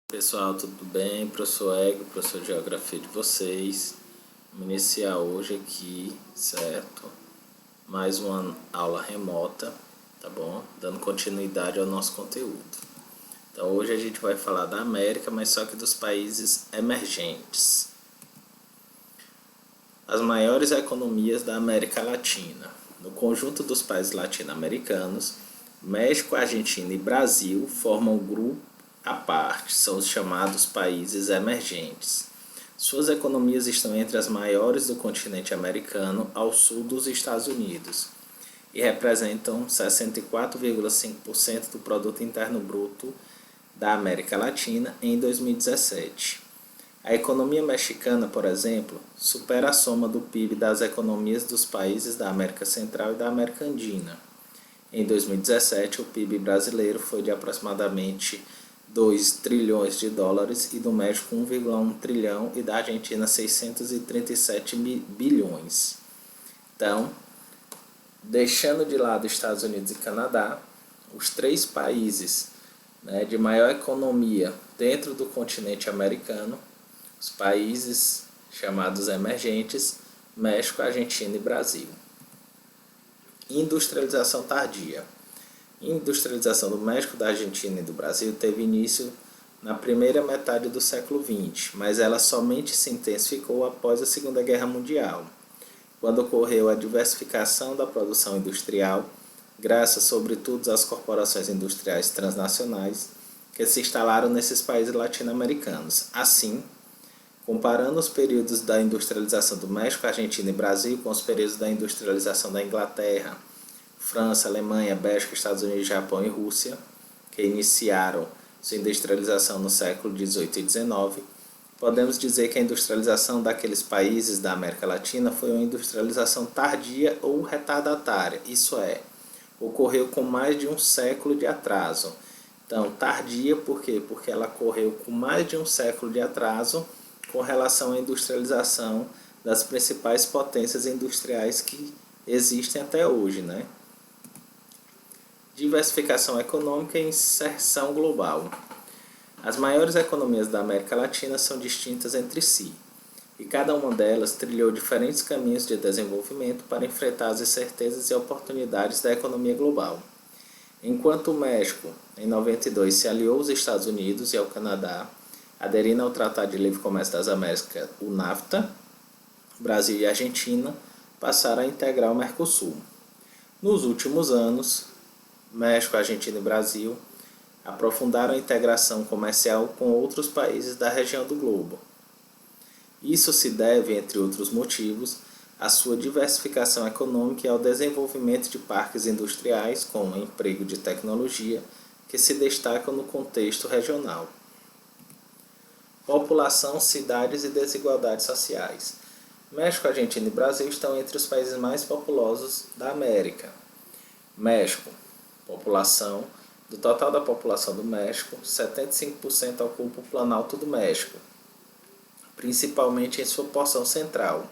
Pessoal, tudo bem? Professor Ego, professor de Geografia de vocês. Vamos iniciar hoje aqui, certo? Mais uma aula remota, tá bom? Dando continuidade ao nosso conteúdo. Então hoje a gente vai falar da América, mas só que dos países emergentes. As maiores economias da América Latina. No conjunto dos países latino-americanos, México, Argentina e Brasil formam um grupo à parte, são os chamados países emergentes. Suas economias estão entre as maiores do continente americano ao sul dos Estados Unidos e representam 64,5% do produto interno bruto da América Latina em 2017. A economia mexicana, por exemplo, supera a soma do PIB das economias dos países da América Central e da América Andina. Em 2017, o PIB brasileiro foi de aproximadamente 2 trilhões de dólares e do México 1,1 trilhão e da Argentina 637 bilhões. Então, deixando de lado Estados Unidos e Canadá, os três países de maior economia dentro do continente americano, os países chamados emergentes, México, Argentina e Brasil. Industrialização tardia. A industrialização do México, da Argentina e do Brasil teve início na primeira metade do século XX, mas ela somente se intensificou após a Segunda Guerra Mundial, quando ocorreu a diversificação da produção industrial, graças sobretudo às corporações industriais transnacionais que se instalaram nesses países latino-americanos. Assim, comparando os períodos da industrialização do México, Argentina e Brasil com os períodos da industrialização da Inglaterra, França, Alemanha, Bélgica, Estados Unidos, Japão e Rússia, que iniciaram sua industrialização no século XVIII e XIX, podemos dizer que a industrialização daqueles países da América Latina foi uma industrialização tardia ou retardatária, isso é, ocorreu com mais de um século de atraso. Então, tardia por quê? Porque ela ocorreu com mais de um século de atraso com relação à industrialização das principais potências industriais que existem até hoje, Diversificação econômica e inserção global. As maiores economias da América Latina são distintas entre si, e cada uma delas trilhou diferentes caminhos de desenvolvimento para enfrentar as incertezas e oportunidades da economia global. Enquanto o México, em 92, se aliou aos Estados Unidos e ao Canadá, aderindo ao Tratado de Livre Comércio das Américas, o NAFTA, Brasil e Argentina passaram a integrar o Mercosul. Nos últimos anos, México, Argentina e Brasil aprofundaram a integração comercial com outros países da região do globo. Isso se deve, entre outros motivos, à sua diversificação econômica e ao desenvolvimento de parques industriais com emprego de tecnologia que se destacam no contexto regional. População, cidades e desigualdades sociais. México, Argentina e Brasil estão entre os países mais populosos da América. México, população. Do total da população do México, 75% ocupa o Planalto do México, principalmente em sua porção central.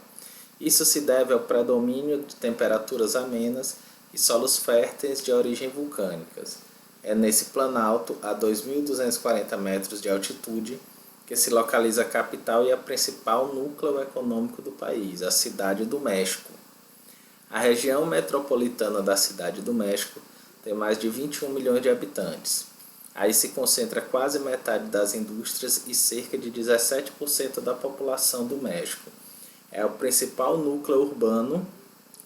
Isso se deve ao predomínio de temperaturas amenas e solos férteis de origem vulcânica. É nesse planalto, a 2.240 metros de altitude, que se localiza a capital e a principal núcleo econômico do país, a Cidade do México. A região metropolitana da Cidade do México tem mais de 21 milhões de habitantes. Aí se concentra quase metade das indústrias e cerca de 17% da população do México. É o principal núcleo urbano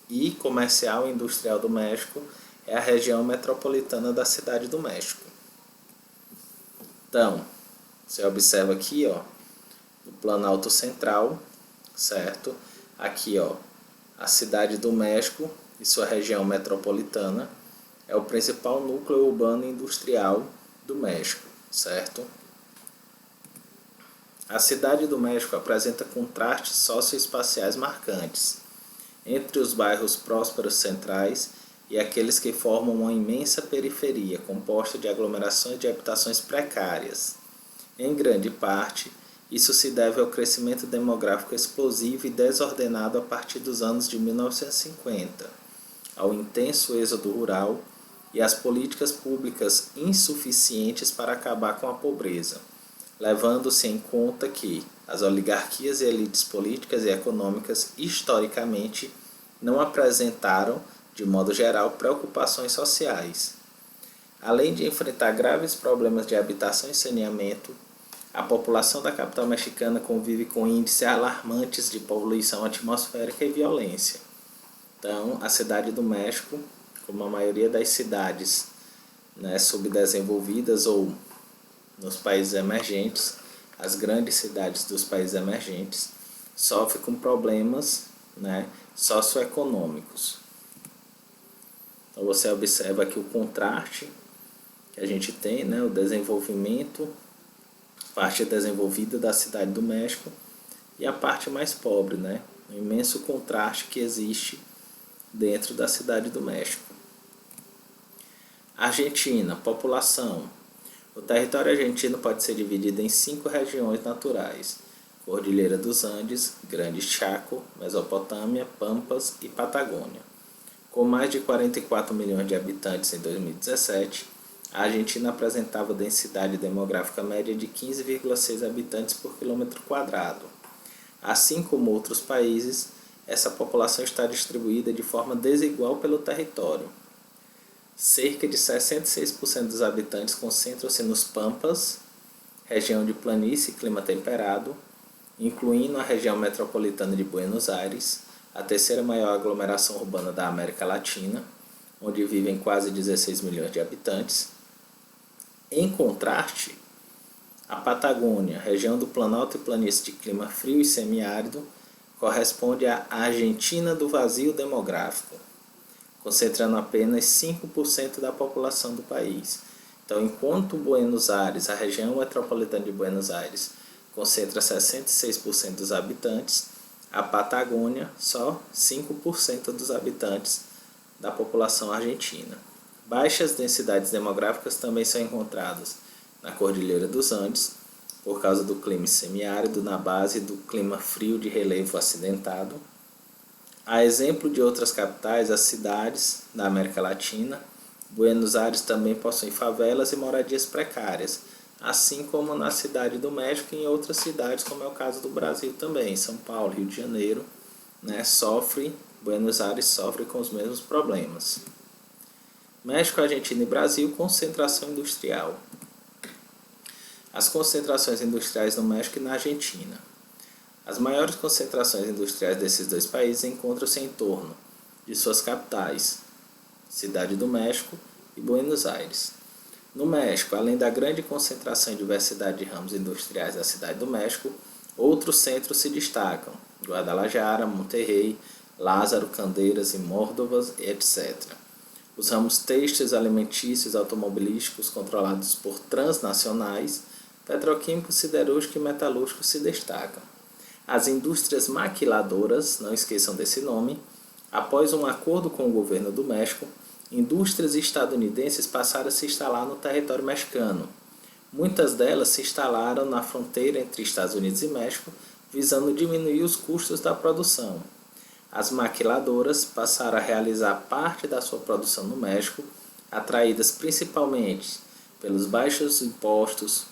e comercial e industrial do México, é a região metropolitana da Cidade do México. Então, você observa aqui, no Planalto Central, certo? Aqui, a Cidade do México e sua região metropolitana é o principal núcleo urbano e industrial do México, certo? A Cidade do México apresenta contrastes socioespaciais marcantes entre os bairros prósperos centrais e aqueles que formam uma imensa periferia composta de aglomerações de habitações precárias. Em grande parte, isso se deve ao crescimento demográfico explosivo e desordenado a partir dos anos de 1950, ao intenso êxodo rural e às políticas públicas insuficientes para acabar com a pobreza, levando-se em conta que as oligarquias e elites políticas e econômicas historicamente não apresentaram, de modo geral, preocupações sociais. Além de enfrentar graves problemas de habitação e saneamento, a população da capital mexicana convive com índices alarmantes de poluição atmosférica e violência. Então, a cidade do México, como a maioria das cidades, né, subdesenvolvidas ou nos países emergentes, as grandes cidades dos países emergentes, sofrem com problemas, né, socioeconômicos. Então, você observa aqui o contraste que a gente tem, né, o desenvolvimento, parte desenvolvida da cidade do México e a parte mais pobre, né, o imenso contraste que existe dentro da cidade do México. Argentina, população. O território argentino pode ser dividido em 5 regiões naturais: Cordilheira dos Andes, Grande Chaco, Mesopotâmia, Pampas e Patagônia. Com mais de 44 milhões de habitantes em 2017, a Argentina apresentava densidade demográfica média de 15,6 habitantes por quilômetro quadrado. Assim como outros países, essa população está distribuída de forma desigual pelo território. Cerca de 66% dos habitantes concentram-se nos Pampas, região de planície e clima temperado, incluindo a região metropolitana de Buenos Aires, a terceira maior aglomeração urbana da América Latina, onde vivem quase 16 milhões de habitantes. Em contraste, a Patagônia, região do Planalto e planície de clima frio e semiárido, corresponde à Argentina do vazio demográfico, concentrando apenas 5% da população do país. Então, enquanto Buenos Aires, a região metropolitana de Buenos Aires, concentra 66% dos habitantes, a Patagônia só 5% dos habitantes da população argentina. Baixas densidades demográficas também são encontradas na Cordilheira dos Andes, por causa do clima semiárido na base do clima frio de relevo acidentado. A exemplo de outras capitais, as cidades da América Latina, Buenos Aires também possui favelas e moradias precárias, assim como na cidade do México e em outras cidades, como é o caso do Brasil também, São Paulo, Rio de Janeiro, né, Buenos Aires sofre com os mesmos problemas. México, Argentina e Brasil, concentração industrial. As concentrações industriais no México e na Argentina. As maiores concentrações industriais desses dois países encontram-se em torno de suas capitais, Cidade do México e Buenos Aires. No México, além da grande concentração e diversidade de ramos industriais da Cidade do México, outros centros se destacam: Guadalajara, Monterrey, Lázaro, Candeias e Mórdovas, etc. Os ramos têxteis, alimentícios, automobilísticos controlados por transnacionais, petroquímicos, siderúrgicos e metalúrgicos se destacam. As indústrias maquiladoras, não esqueçam desse nome, após um acordo com o governo do México, indústrias estadunidenses passaram a se instalar no território mexicano. Muitas delas se instalaram na fronteira entre Estados Unidos e México, visando diminuir os custos da produção. As maquiladoras passaram a realizar parte da sua produção no México, atraídas principalmente pelos baixos impostos,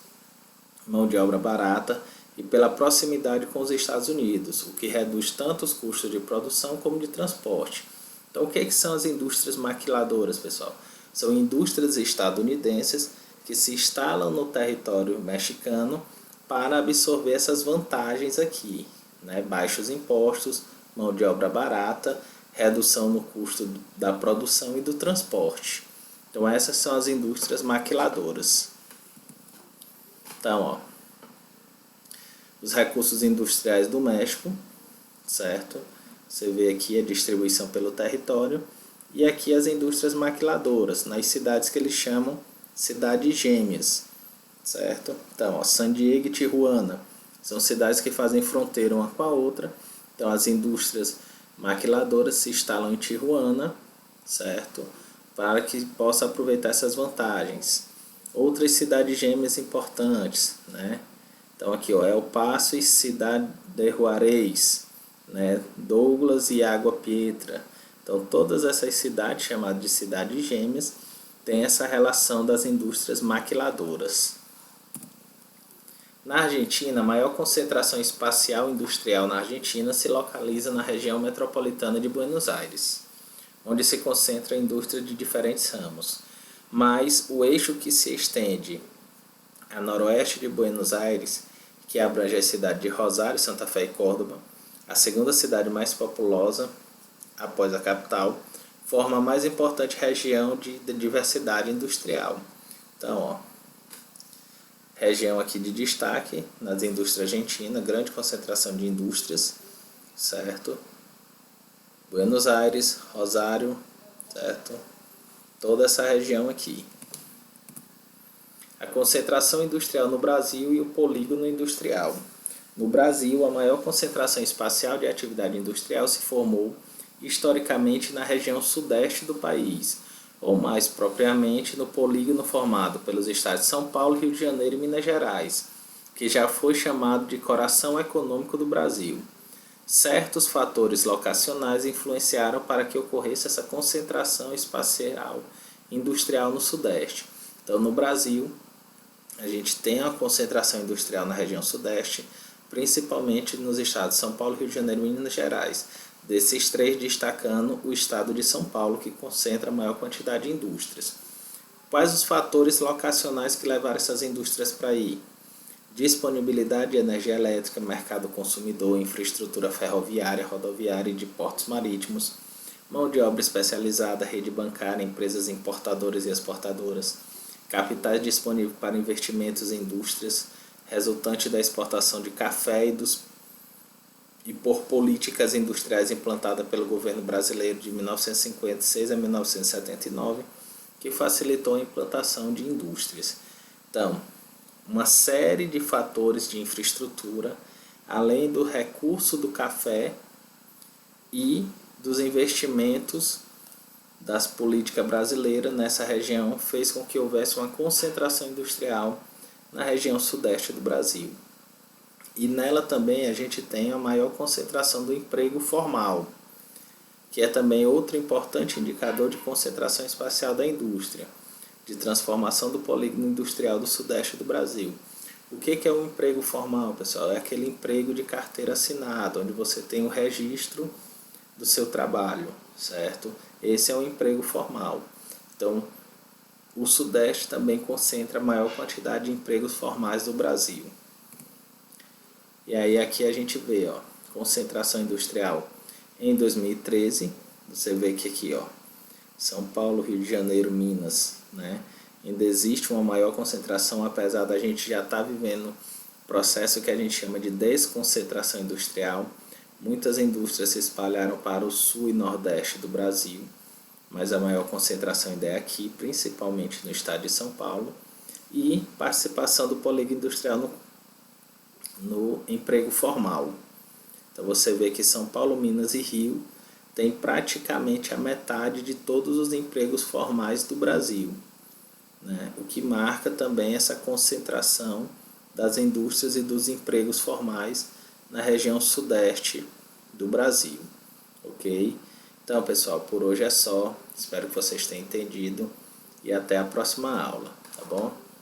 mão de obra barata e pela proximidade com os Estados Unidos, o que reduz tanto os custos de produção como de transporte. Então, o que são as indústrias maquiladoras, pessoal? São indústrias estadunidenses que se instalam no território mexicano para absorver essas vantagens aqui, né? Baixos impostos, mão de obra barata, redução no custo da produção e do transporte. Então, essas são as indústrias maquiladoras. Então, ó, os recursos industriais do México, certo? Você vê aqui a distribuição pelo território e aqui as indústrias maquiladoras, nas cidades que eles chamam cidades gêmeas, certo? Então, ó, San Diego e Tijuana são cidades que fazem fronteira uma com a outra. Então, as indústrias maquiladoras se instalam em Tijuana, certo? Para que possa aproveitar essas vantagens. Outras cidades gêmeas importantes, né? Então, aqui, ó, El Paso e Ciudad de Juárez, né? Douglas e Água Pietra. Então, todas essas cidades, chamadas de cidades gêmeas, têm essa relação das indústrias maquiladoras. Na Argentina, a maior concentração espacial industrial na Argentina se localiza na região metropolitana de Buenos Aires, onde se concentra a indústria de diferentes ramos. Mas o eixo que se estende a noroeste de Buenos Aires, que abrange a cidade de Rosário, Santa Fé e Córdoba, a segunda cidade mais populosa após a capital, forma a mais importante região de diversidade industrial. Então, ó, região aqui de destaque nas indústrias argentinas, grande concentração de indústrias, certo? Buenos Aires, Rosário, certo? Toda essa região aqui. A concentração industrial no Brasil e o polígono industrial. No Brasil, a maior concentração espacial de atividade industrial se formou historicamente na região sudeste do país, ou mais propriamente no polígono formado pelos estados de São Paulo, Rio de Janeiro e Minas Gerais, que já foi chamado de coração econômico do Brasil. Certos fatores locacionais influenciaram para que ocorresse essa concentração espacial industrial no Sudeste. Então, no Brasil, a gente tem a concentração industrial na região Sudeste, principalmente nos estados de São Paulo, Rio de Janeiro e Minas Gerais. Desses três, destacando o estado de São Paulo, que concentra a maior quantidade de indústrias. Quais os fatores locacionais que levaram essas indústrias para aí? Disponibilidade de energia elétrica, mercado consumidor, infraestrutura ferroviária, rodoviária e de portos marítimos, mão de obra especializada, rede bancária, empresas importadoras e exportadoras, capitais disponíveis para investimentos em indústrias, resultante da exportação de café e por políticas industriais implantadas pelo governo brasileiro de 1956 a 1979, que facilitou a implantação de indústrias. Então, uma série de fatores de infraestrutura, além do recurso do café e dos investimentos das políticas brasileiras nessa região, fez com que houvesse uma concentração industrial na região sudeste do Brasil. E nela também a gente tem a maior concentração do emprego formal, que é também outro importante indicador de concentração espacial da indústria, de transformação do polígono industrial do sudeste do Brasil. O que é um emprego formal, pessoal? É aquele emprego de carteira assinada, onde você tem o registro do seu trabalho, certo? Esse é um emprego formal. Então, o sudeste também concentra a maior quantidade de empregos formais do Brasil. E aí aqui a gente vê, ó, concentração industrial em 2013, você vê que aqui, ó, São Paulo, Rio de Janeiro, Minas, né? Ainda existe uma maior concentração, apesar da gente já estar vivendo o processo que a gente chama de desconcentração industrial. Muitas indústrias se espalharam para o sul e nordeste do Brasil, mas a maior concentração ainda é aqui, principalmente no estado de São Paulo, e participação do polígono industrial no emprego formal. Então você vê que São Paulo, Minas e Rio tem praticamente a metade de todos os empregos formais do Brasil, né? O que marca também essa concentração das indústrias e dos empregos formais na região sudeste do Brasil, ok? Então, pessoal, por hoje é só. Espero que vocês tenham entendido e até a próxima aula, tá bom?